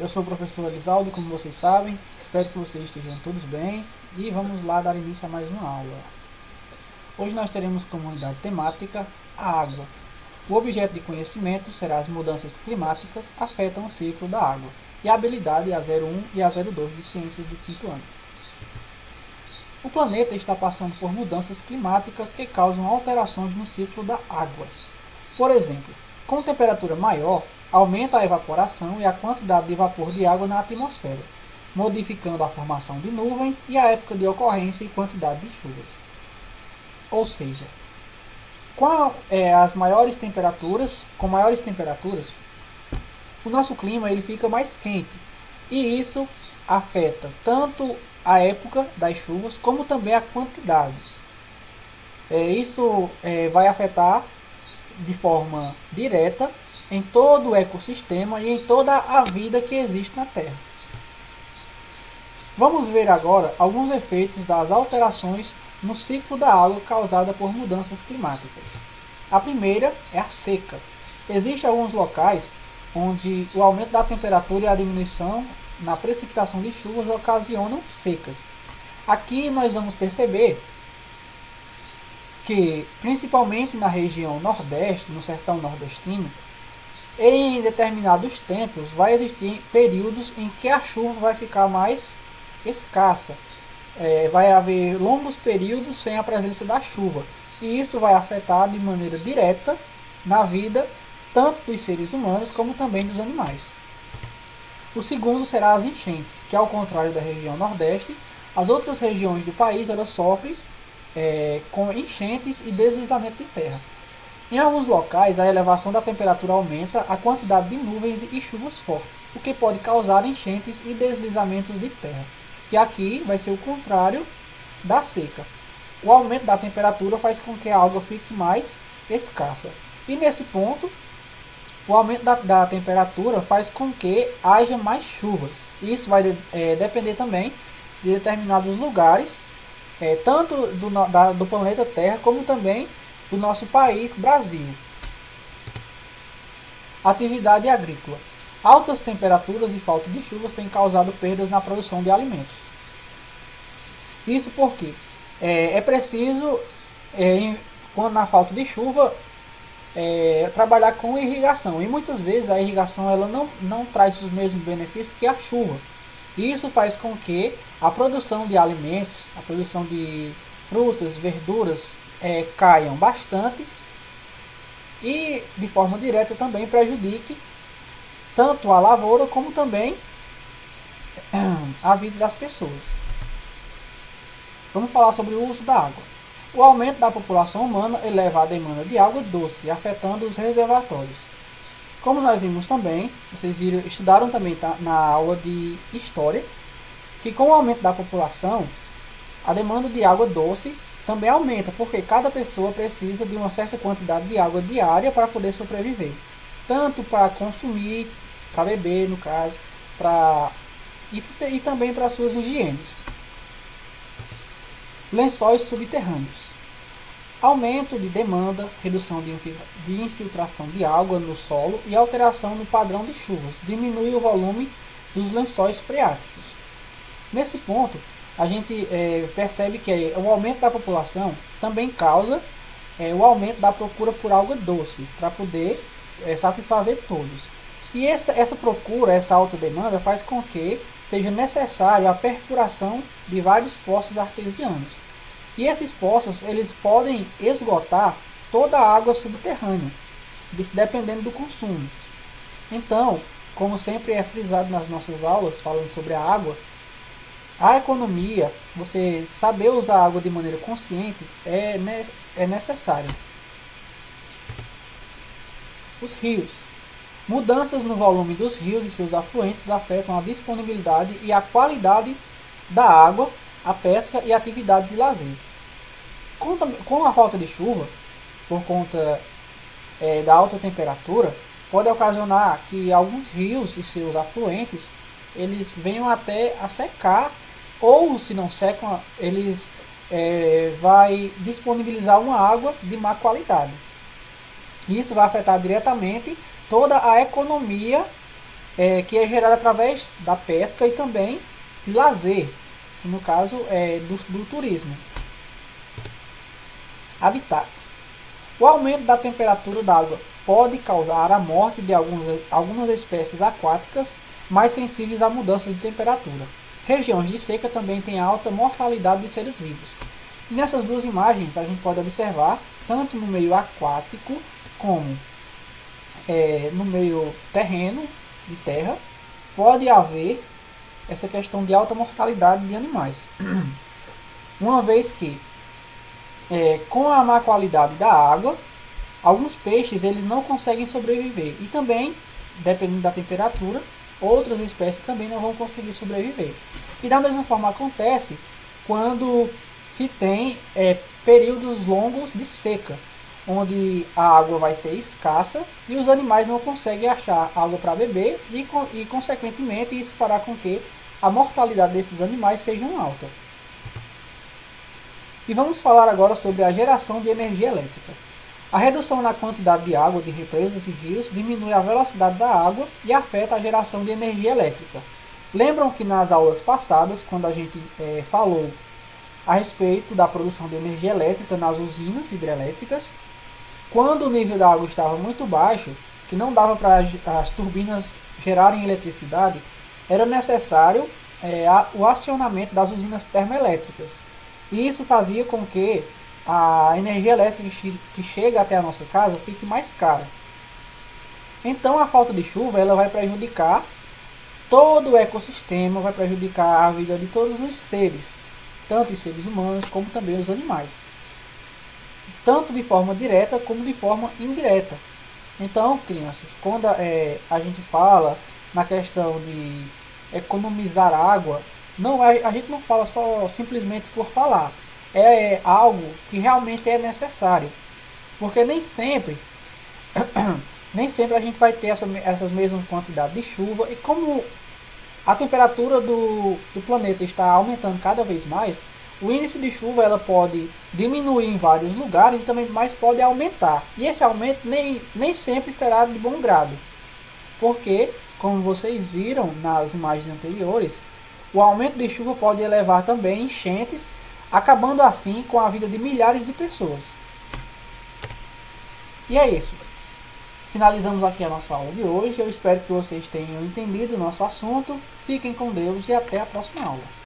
Eu sou o professor Elisaldo, como vocês sabem, espero que vocês estejam todos bem e vamos lá dar início a mais uma aula. Hoje nós teremos como unidade temática a água. O objeto de conhecimento será as mudanças climáticas afetam o ciclo da água e a habilidade A01 e A02 de ciências do quinto ano. O planeta está passando por mudanças climáticas que causam alterações no ciclo da água. Por exemplo, com temperatura maior, aumenta a evaporação e a quantidade de vapor de água na atmosfera, modificando a formação de nuvens e a época de ocorrência e quantidade de chuvas. Ou seja, com maiores temperaturas, o nosso clima ele fica mais quente e isso afeta tanto a época das chuvas como também a quantidade. Isso vai afetar de forma direta em todo o ecossistema e em toda a vida que existe na Terra. Vamos ver agora alguns efeitos das alterações no ciclo da água causada por mudanças climáticas. A primeira é a seca. Existem alguns locais onde o aumento da temperatura e a diminuição na precipitação de chuvas ocasionam secas. Aqui nós vamos perceber que, principalmente na região nordeste, no sertão nordestino, em determinados tempos vai existir períodos em que a chuva vai ficar mais escassa. Vai haver longos períodos sem a presença da chuva. E isso vai afetar de maneira direta na vida tanto dos seres humanos como também dos animais. O segundo será as enchentes, que ao contrário da região nordeste, as outras regiões do país elas sofrem com enchentes e deslizamento de terra. Em alguns locais, a elevação da temperatura aumenta a quantidade de nuvens e chuvas fortes, o que pode causar enchentes e deslizamentos de terra, que aqui vai ser o contrário da seca. O aumento da temperatura faz com que a água fique mais escassa. E nesse ponto, o aumento da temperatura faz com que haja mais chuvas. Isso vai depender também de determinados lugares, tanto do planeta Terra como também do nosso país, Brasil. Atividade agrícola. Altas temperaturas e falta de chuvas têm causado perdas na produção de alimentos. Isso porque é preciso, quando na falta de chuva, trabalhar com irrigação. E muitas vezes a irrigação ela não traz os mesmos benefícios que a chuva. Isso faz com que a produção de alimentos, a produção de frutas, verduras, caiam bastante e de forma direta também prejudique tanto a lavoura como também a vida das pessoas. Vamos falar sobre o uso da água. O aumento da população humana eleva a demanda de água doce, afetando os reservatórios. Como nós vimos também, vocês estudaram também na aula de História, que com o aumento da população, a demanda de água doce também aumenta, porque cada pessoa precisa de uma certa quantidade de água diária para poder sobreviver. Tanto para consumir, para beber no caso, e também para suas higienes. Lençóis subterrâneos. Aumento de demanda, redução de infiltração de água no solo e alteração no padrão de chuvas. Diminui o volume dos lençóis freáticos. Nesse ponto, a gente percebe que o aumento da população também causa o aumento da procura por água doce, para poder satisfazer todos. E essa procura, essa alta demanda, faz com que seja necessário a perfuração de vários poços artesianos. E esses poços eles podem esgotar toda a água subterrânea, dependendo do consumo. Então, como sempre é frisado nas nossas aulas, falando sobre a água, a economia, você saber usar a água de maneira consciente é necessário. Os rios. Mudanças no volume dos rios e seus afluentes afetam a disponibilidade e a qualidade da água, a pesca e a atividade de lazer. Com a falta de chuva, por conta da alta temperatura, pode ocasionar que alguns rios e seus afluentes eles venham até a secar, ou se não secam, eles vai disponibilizar uma água de má qualidade. Isso vai afetar diretamente toda a economia que é gerada através da pesca e também de lazer, que no caso é do turismo. Habitat. O aumento da temperatura da água pode causar a morte de algumas espécies aquáticas mais sensíveis à mudança de temperatura. Regiões de seca também têm alta mortalidade de seres vivos. E nessas duas imagens a gente pode observar, tanto no meio aquático como no meio terreno, de terra, pode haver essa questão de alta mortalidade de animais. Uma vez que, com a má qualidade da água, alguns peixes eles não conseguem sobreviver. E também, dependendo da temperatura, outras espécies também não vão conseguir sobreviver. E da mesma forma acontece quando se tem períodos longos de seca, onde a água vai ser escassa e os animais não conseguem achar água para beber e consequentemente isso fará com que a mortalidade desses animais seja alta. E vamos falar agora sobre a geração de energia elétrica. A redução na quantidade de água de represas e rios diminui a velocidade da água e afeta a geração de energia elétrica. Lembram que nas aulas passadas, quando a gente falou a respeito da produção de energia elétrica nas usinas hidrelétricas, quando o nível da água estava muito baixo, que não dava para as turbinas gerarem eletricidade, era necessário o acionamento das usinas termoelétricas. E isso fazia com que a energia elétrica que chega até a nossa casa fique mais cara. Então a falta de chuva ela vai prejudicar todo o ecossistema, vai prejudicar a vida de todos os seres, tanto os seres humanos como também os animais, tanto de forma direta como de forma indireta. Então, crianças, quando a gente fala na questão de economizar água, a gente não fala só simplesmente por falar, é algo que realmente é necessário, porque nem sempre a gente vai ter essas mesmas quantidades de chuva, e como a temperatura do planeta está aumentando cada vez mais, o índice de chuva ela pode diminuir em vários lugares, também, mas pode aumentar. E esse aumento nem sempre será de bom grado. Porque, como vocês viram nas imagens anteriores, o aumento de chuva pode levar também enchentes, acabando assim com a vida de milhares de pessoas. E é isso. Finalizamos aqui a nossa aula de hoje. Eu espero que vocês tenham entendido o nosso assunto. Fiquem com Deus e até a próxima aula.